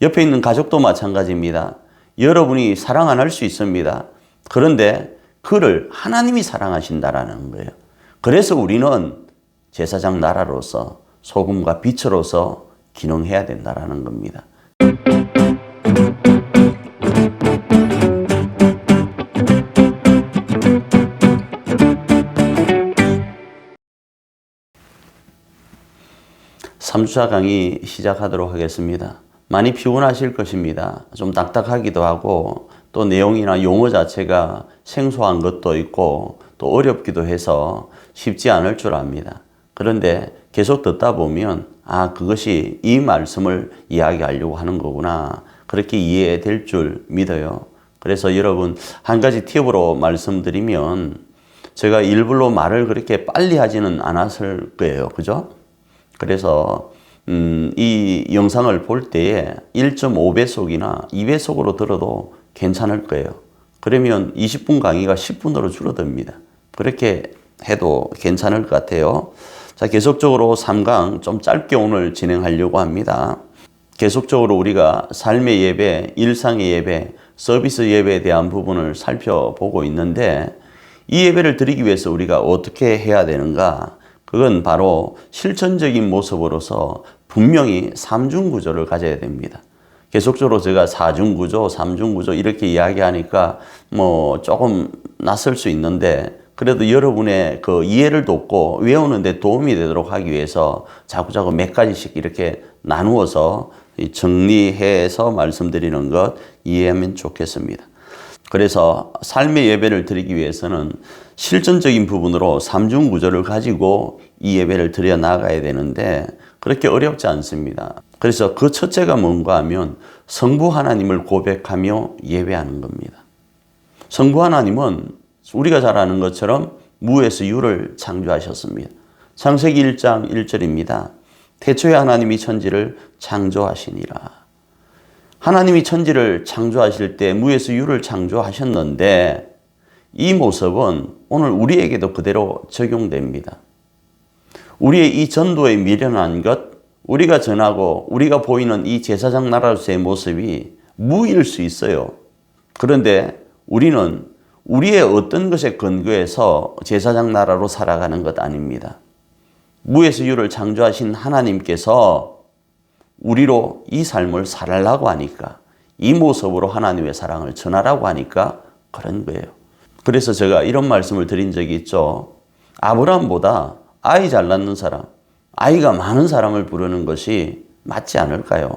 옆에 있는 가족도 마찬가지입니다. 여러분이 사랑 안 할 수 있습니다. 그런데 그를 하나님이 사랑하신다라는 거예요. 그래서 우리는 제사장 나라로서 소금과 빛으로서 기능해야 된다라는 겁니다. 삼주차 강의 시작하도록 하겠습니다. 많이 피곤하실 것입니다. 좀 딱딱하기도 하고 또 내용이나 용어 자체가 생소한 것도 있고 또 어렵기도 해서 쉽지 않을 줄 압니다. 그런데 계속 듣다 보면 그것이 이 말씀을 이야기하려고 하는 거구나, 그렇게 이해될 줄 믿어요. 그래서 여러분, 한 가지 팁으로 말씀드리면, 제가 일부러 말을 그렇게 빨리 하지는 않았을 거예요. 그죠? 그래서 이 영상을 볼 때에 1.5배속이나 2배속으로 들어도 괜찮을 거예요. 그러면 20분 강의가 10분으로 줄어듭니다. 그렇게 해도 괜찮을 것 같아요. 자, 계속적으로 3강 좀 짧게 오늘 진행하려고 합니다. 계속적으로 우리가 삶의 예배, 일상의 예배, 서비스 예배에 대한 부분을 살펴보고 있는데, 이 예배를 드리기 위해서 우리가 어떻게 해야 되는가? 그건 바로 실천적인 모습으로서 분명히 삼중구조를 가져야 됩니다. 계속적으로 제가 사중구조, 삼중구조 이렇게 이야기하니까 조금 낯설 수 있는데, 그래도 여러분의 그 이해를 돕고 외우는 데 도움이 되도록 하기 위해서 자꾸자꾸 몇 가지씩 이렇게 나누어서 정리해서 말씀드리는 것 이해하면 좋겠습니다. 그래서 삶의 예배를 드리기 위해서는 실전적인 부분으로 삼중구조를 가지고 이 예배를 드려 나가야 되는데, 그렇게 어렵지 않습니다. 그래서 그 첫째가 뭔가 하면 성부 하나님을 고백하며 예배하는 겁니다. 성부 하나님은 우리가 잘 아는 것처럼 무에서 유를 창조하셨습니다. 창세기 1장 1절입니다. 태초에 하나님이 천지를 창조하시니라. 하나님이 천지를 창조하실 때 무에서 유를 창조하셨는데, 이 모습은 오늘 우리에게도 그대로 적용됩니다. 우리의 이 전도에 미련한 것, 우리가 전하고 우리가 보이는 이 제사장 나라로서의 모습이 무일 수 있어요. 그런데 우리는 우리의 어떤 것에 근거해서 제사장 나라로 살아가는 것 아닙니다. 무에서 유를 창조하신 하나님께서 우리로 이 삶을 살아가려고 하니까, 이 모습으로 하나님의 사랑을 전하라고 하니까 그런 거예요. 그래서 제가 이런 말씀을 드린 적이 있죠. 아브라함보다 아이 잘 낳는 사람, 아이가 많은 사람을 부르는 것이 맞지 않을까요?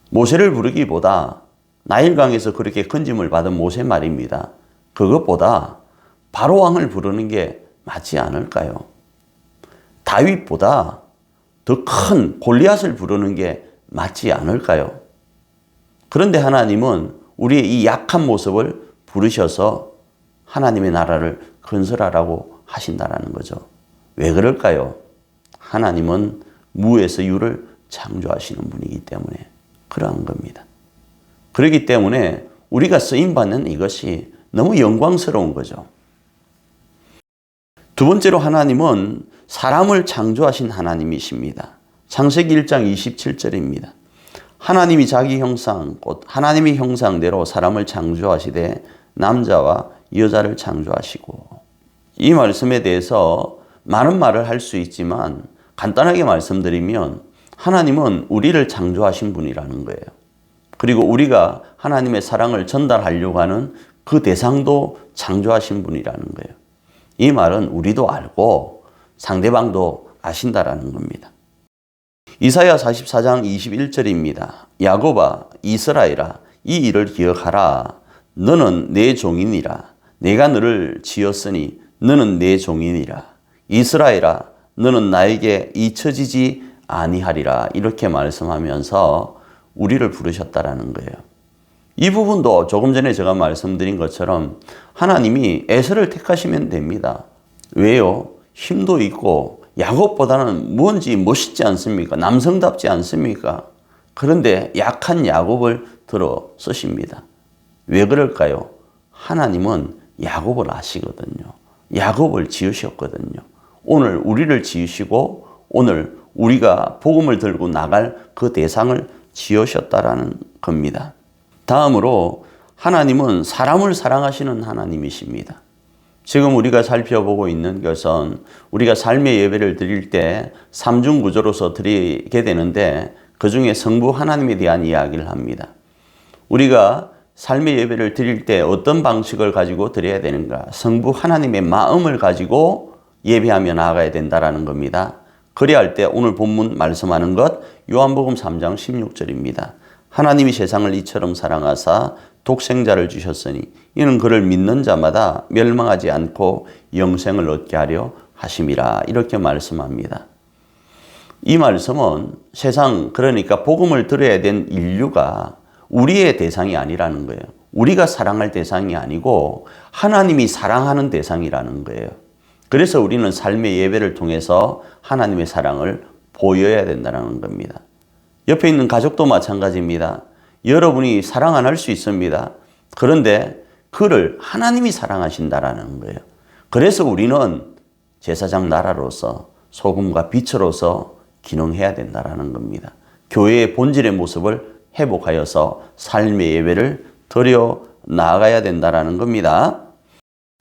모세를 부르기보다 나일강에서 그렇게 건짐을 받은 모세 말입니다. 그것보다 바로왕을 부르는 게 맞지 않을까요? 다윗보다 더 큰 골리앗을 부르는 게 맞지 않을까요? 그런데 하나님은 우리의 이 약한 모습을 부르셔서 하나님의 나라를 건설하라고 하신다는 거죠. 왜 그럴까요? 하나님은 무에서 유를 창조하시는 분이기 때문에 그러한 겁니다. 그렇기 때문에 우리가 쓰임받는 이것이 너무 영광스러운 거죠. 두 번째로 하나님은 사람을 창조하신 하나님이십니다. 창세기 1장 27절입니다. 하나님이 자기 형상, 곧 하나님의 형상대로 사람을 창조하시되 남자와 여자를 창조하시고. 이 말씀에 대해서 많은 말을 할 수 있지만 간단하게 말씀드리면, 하나님은 우리를 창조하신 분이라는 거예요. 그리고 우리가 하나님의 사랑을 전달하려고 하는 그 대상도 창조하신 분이라는 거예요. 이 말은 우리도 알고 상대방도 아신다라는 겁니다. 이사야 44장 21절입니다. 야곱아, 이스라엘아, 이 일을 기억하라. 너는 내 종이니라. 내가 너를 지었으니 너는 내 종이니라. 이스라엘아, 너는 나에게 잊혀지지 아니하리라. 이렇게 말씀하면서 우리를 부르셨다라는 거예요. 이 부분도 조금 전에 제가 말씀드린 것처럼 하나님이 에서를 택하시면 됩니다. 왜요? 힘도 있고 야곱보다는 뭔지 멋있지 않습니까? 남성답지 않습니까? 그런데 약한 야곱을 들어 쓰십니다. 왜 그럴까요? 하나님은 야곱을 아시거든요. 야곱을 지으셨거든요. 오늘 우리를 지으시고 오늘 우리가 복음을 들고 나갈 그 대상을 지으셨다라는 겁니다. 다음으로 하나님은 사람을 사랑하시는 하나님이십니다. 지금 우리가 살펴보고 있는 것은 우리가 삶의 예배를 드릴 때 삼중구조로서 드리게 되는데 그 중에 성부 하나님에 대한 이야기를 합니다. 우리가 삶의 예배를 드릴 때 어떤 방식을 가지고 드려야 되는가? 성부 하나님의 마음을 가지고 예배하며 나아가야 된다는 겁니다. 그래야 할 때 오늘 본문 말씀하는 것 요한복음 3장 16절입니다. 하나님이 세상을 이처럼 사랑하사 독생자를 주셨으니 이는 그를 믿는 자마다 멸망하지 않고 영생을 얻게 하려 하심이라 이렇게 말씀합니다. 이 말씀은 세상 그러니까 복음을 들어야 된 인류가 우리의 대상이 아니라는 거예요. 우리가 사랑할 대상이 아니고 하나님이 사랑하는 대상이라는 거예요. 그래서 우리는 삶의 예배를 통해서 하나님의 사랑을 보여야 된다는 겁니다. 옆에 있는 가족도 마찬가지입니다. 여러분이 사랑 안 할 수 있습니다. 그런데 그를 하나님이 사랑하신다라는 거예요. 그래서 우리는 제사장 나라로서 소금과 빛으로서 기능해야 된다라는 겁니다. 교회의 본질의 모습을 회복하여서 삶의 예배를 드려 나아가야 된다라는 겁니다.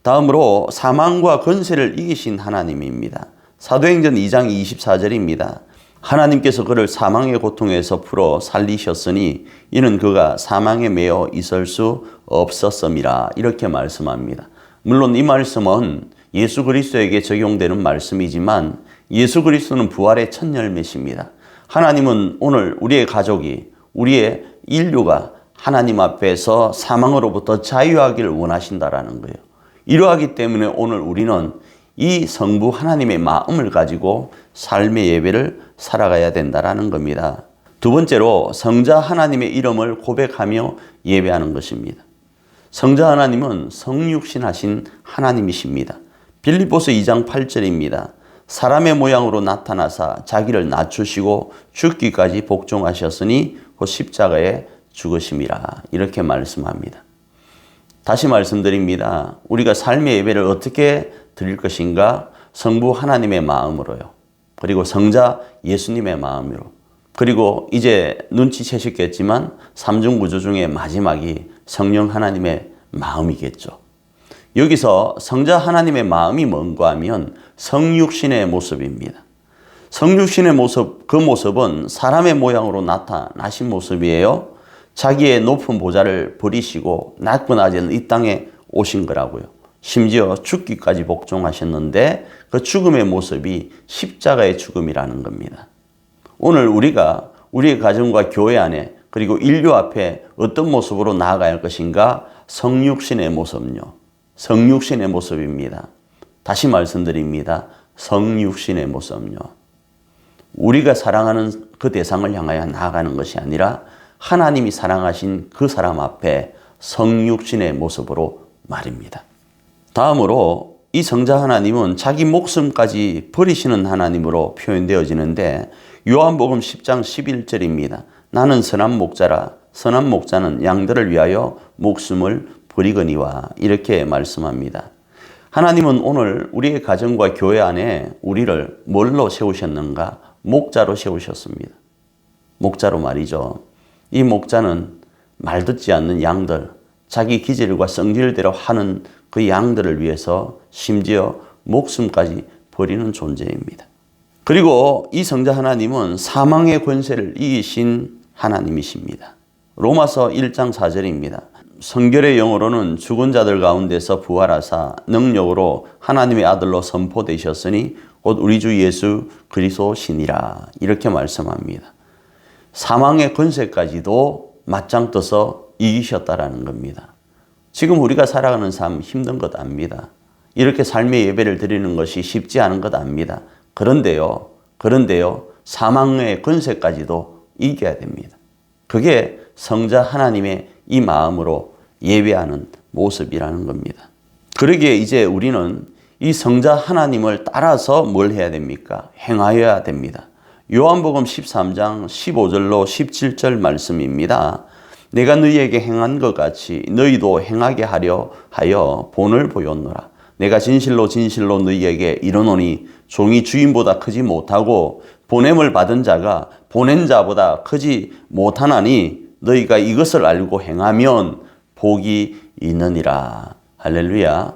다음으로 사망과 권세를 이기신 하나님입니다. 사도행전 2장 24절입니다. 하나님께서 그를 사망의 고통에서 풀어 살리셨으니 이는 그가 사망에 매여 있을 수 없었음이라 이렇게 말씀합니다. 물론 이 말씀은 예수 그리스도에게 적용되는 말씀이지만 예수 그리스도는 부활의 첫 열매십니다. 하나님은 오늘 우리의 가족이 우리의 인류가 하나님 앞에서 사망으로부터 자유하기를 원하신다라는 거예요. 이러하기 때문에 오늘 우리는 이 성부 하나님의 마음을 가지고 삶의 예배를 살아가야 된다라는 겁니다. 두 번째로 성자 하나님의 이름을 고백하며 예배하는 것입니다. 성자 하나님은 성육신하신 하나님이십니다. 빌립보서 2장 8절입니다. 사람의 모양으로 나타나사 자기를 낮추시고 죽기까지 복종하셨으니 곧 십자가에 죽으심이라 이렇게 말씀합니다. 다시 말씀드립니다. 우리가 삶의 예배를 어떻게 드릴 것인가? 성부 하나님의 마음으로요. 그리고 성자 예수님의 마음으로. 그리고 이제 눈치채셨겠지만 삼중구조 중에 마지막이 성령 하나님의 마음이겠죠. 여기서 성자 하나님의 마음이 뭔가 하면 성육신의 모습입니다. 성육신의 모습, 그 모습은 사람의 모양으로 나타나신 모습이에요. 자기의 높은 보좌를 버리시고 낮고 낮은 이 땅에 오신 거라고요. 심지어 죽기까지 복종하셨는데 그 죽음의 모습이 십자가의 죽음이라는 겁니다. 오늘 우리가 우리의 가정과 교회 안에 그리고 인류 앞에 어떤 모습으로 나아가야 할 것인가? 성육신의 모습요. 성육신의 모습입니다. 다시 말씀드립니다. 성육신의 모습요. 우리가 사랑하는 그 대상을 향하여 나아가는 것이 아니라 하나님이 사랑하신 그 사람 앞에 성육신의 모습으로 말입니다. 다음으로 이 성자 하나님은 자기 목숨까지 버리시는 하나님으로 표현되어지는데 요한복음 10장 11절입니다. 나는 선한 목자라 선한 목자는 양들을 위하여 목숨을 버리거니와 이렇게 말씀합니다. 하나님은 오늘 우리의 가정과 교회 안에 우리를 뭘로 세우셨는가? 목자로 세우셨습니다. 목자로 말이죠. 이 목자는 말 듣지 않는 양들, 자기 기질과 성질대로 하는 그 양들을 위해서 심지어 목숨까지 버리는 존재입니다. 그리고 이 성자 하나님은 사망의 권세를 이기신 하나님이십니다. 로마서 1장 4절입니다. 성결의 영어로는 죽은 자들 가운데서 부활하사 능력으로 하나님의 아들로 선포되셨으니 곧 우리 주 예수 그리스도시니라 이렇게 말씀합니다. 사망의 권세까지도 맞짱 떠서 이기셨다라는 겁니다. 지금 우리가 살아가는 삶 힘든 것 압니다. 이렇게 삶의 예배를 드리는 것이 쉽지 않은 것 압니다. 그런데요, 사망의 권세까지도 이겨야 됩니다. 그게 성자 하나님의 이 마음으로 예배하는 모습이라는 겁니다. 그러기에 이제 우리는 이 성자 하나님을 따라서 뭘 해야 됩니까? 행하여야 됩니다. 요한복음 13장 15절로 17절 말씀입니다. 내가 너희에게 행한 것 같이 너희도 행하게 하려 하여 본을 보였노라. 내가 진실로 너희에게 이르노니 종이 주인보다 크지 못하고 보냄을 받은 자가 보낸 자보다 크지 못하나니 너희가 이것을 알고 행하면 복이 있느니라. 할렐루야.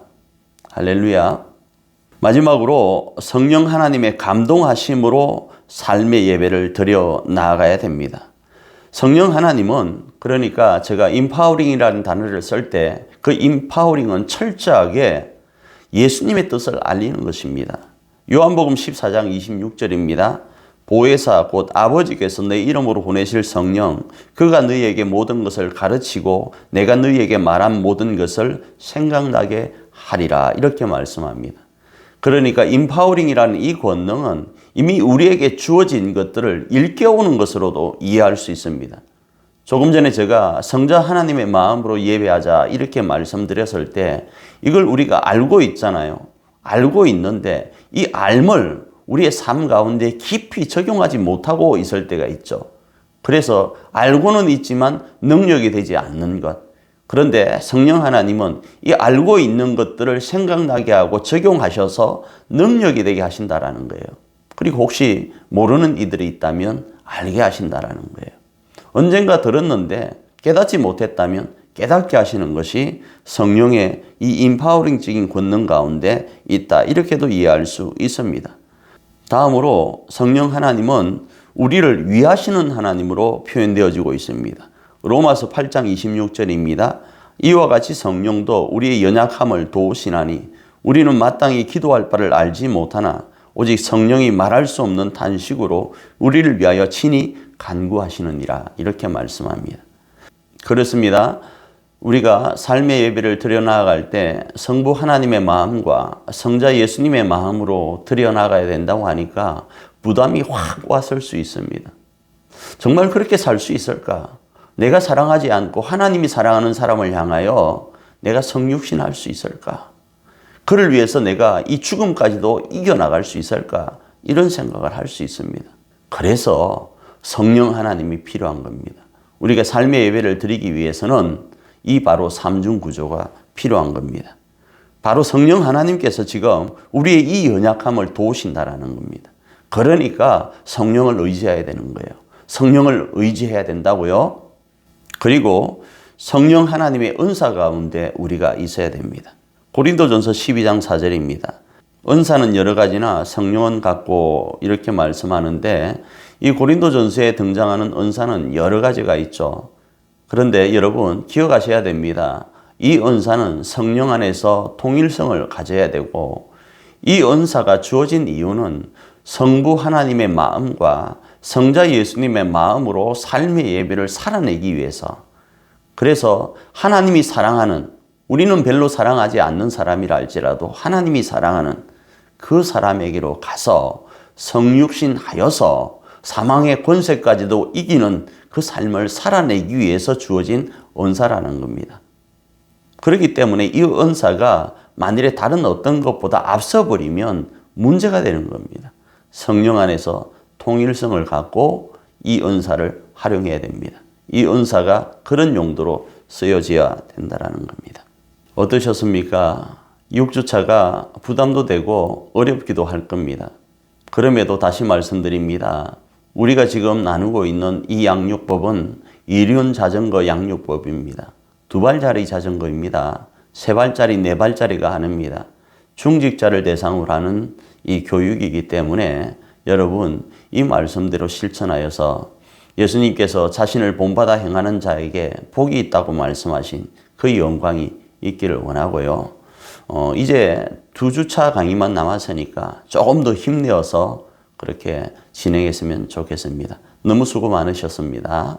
할렐루야. 마지막으로 성령 하나님의 감동하심으로 삶의 예배를 드려 나아가야 됩니다. 성령 하나님은, 그러니까 제가 임파워링이라는 단어를 쓸 때 그 임파워링은 철저하게 예수님의 뜻을 알리는 것입니다. 요한복음 14장 26절입니다. 보혜사 곧 아버지께서 내 이름으로 보내실 성령, 그가 너희에게 모든 것을 가르치고 내가 너희에게 말한 모든 것을 생각나게 하리라. 이렇게 말씀합니다. 그러니까 임파워링이라는 이 권능은 이미 우리에게 주어진 것들을 일깨우는 것으로도 이해할 수 있습니다. 조금 전에 제가 성자 하나님의 마음으로 예배하자 이렇게 말씀드렸을 때 이걸 우리가 알고 있잖아요. 알고 있는데 이 알을 우리의 삶 가운데 깊이 적용하지 못하고 있을 때가 있죠. 그래서 알고는 있지만 능력이 되지 않는 것. 그런데 성령 하나님은 이 알고 있는 것들을 생각나게 하고 적용하셔서 능력이 되게 하신다라는 거예요. 그리고 혹시 모르는 이들이 있다면 알게 하신다라는 거예요. 언젠가 들었는데 깨닫지 못했다면 깨닫게 하시는 것이 성령의 이 임파워링적인 권능 가운데 있다. 이렇게도 이해할 수 있습니다. 다음으로 성령 하나님은 우리를 위하시는 하나님으로 표현되어지고 있습니다. 로마서 8장 26절입니다. 이와 같이 성령도 우리의 연약함을 도우시나니 우리는 마땅히 기도할 바를 알지 못하나 오직 성령이 말할 수 없는 탄식으로 우리를 위하여 친히 간구하시느니라. 이렇게 말씀합니다. 그렇습니다. 우리가 삶의 예배를 드려나갈 때 성부 하나님의 마음과 성자 예수님의 마음으로 드려나가야 된다고 하니까 부담이 확 왔을 수 있습니다. 정말 그렇게 살 수 있을까? 내가 사랑하지 않고 하나님이 사랑하는 사람을 향하여 내가 성육신할 수 있을까? 그를 위해서 내가 이 죽음까지도 이겨나갈 수 있을까? 이런 생각을 할 수 있습니다. 그래서 성령 하나님이 필요한 겁니다. 우리가 삶의 예배를 드리기 위해서는 이 바로 삼중 구조가 필요한 겁니다. 바로 성령 하나님께서 지금 우리의 이 연약함을 도우신다라는 겁니다. 그러니까 성령을 의지해야 되는 거예요. 성령을 의지해야 된다고요. 그리고 성령 하나님의 은사 가운데 우리가 있어야 됩니다. 고린도전서 12장 4절입니다. 은사는 여러 가지나 성령은 같고 이렇게 말씀하는데 이 고린도전서에 등장하는 은사는 여러 가지가 있죠. 그런데 여러분 기억하셔야 됩니다. 이 은사는 성령 안에서 통일성을 가져야 되고 이 은사가 주어진 이유는 성부 하나님의 마음과 성자 예수님의 마음으로 삶의 예배를 살아내기 위해서, 그래서 하나님이 사랑하는, 우리는 별로 사랑하지 않는 사람이라 할지라도 하나님이 사랑하는 그 사람에게로 가서 성육신하여서 사망의 권세까지도 이기는 그 삶을 살아내기 위해서 주어진 은사라는 겁니다. 그렇기 때문에 이 은사가 만일에 다른 어떤 것보다 앞서버리면 문제가 되는 겁니다. 성령 안에서 통일성을 갖고 이 은사를 활용해야 됩니다. 이 은사가 그런 용도로 쓰여져야 된다는 겁니다. 어떠셨습니까? 6주차가 부담도 되고 어렵기도 할 겁니다. 그럼에도 다시 말씀드립니다. 우리가 지금 나누고 있는 이 양육법은 이륜 자전거 양육법입니다. 2발짜리 자전거입니다. 3발짜리, 4발짜리가 아닙니다. 중직자를 대상으로 하는 이 교육이기 때문에 여러분 이 말씀대로 실천하여서 예수님께서 자신을 본받아 행하는 자에게 복이 있다고 말씀하신 그 영광이 있기를 원하고요. 이제 2주차 강의만 남았으니까 조금 더 힘내어서 그렇게 진행했으면 좋겠습니다. 너무 수고 많으셨습니다.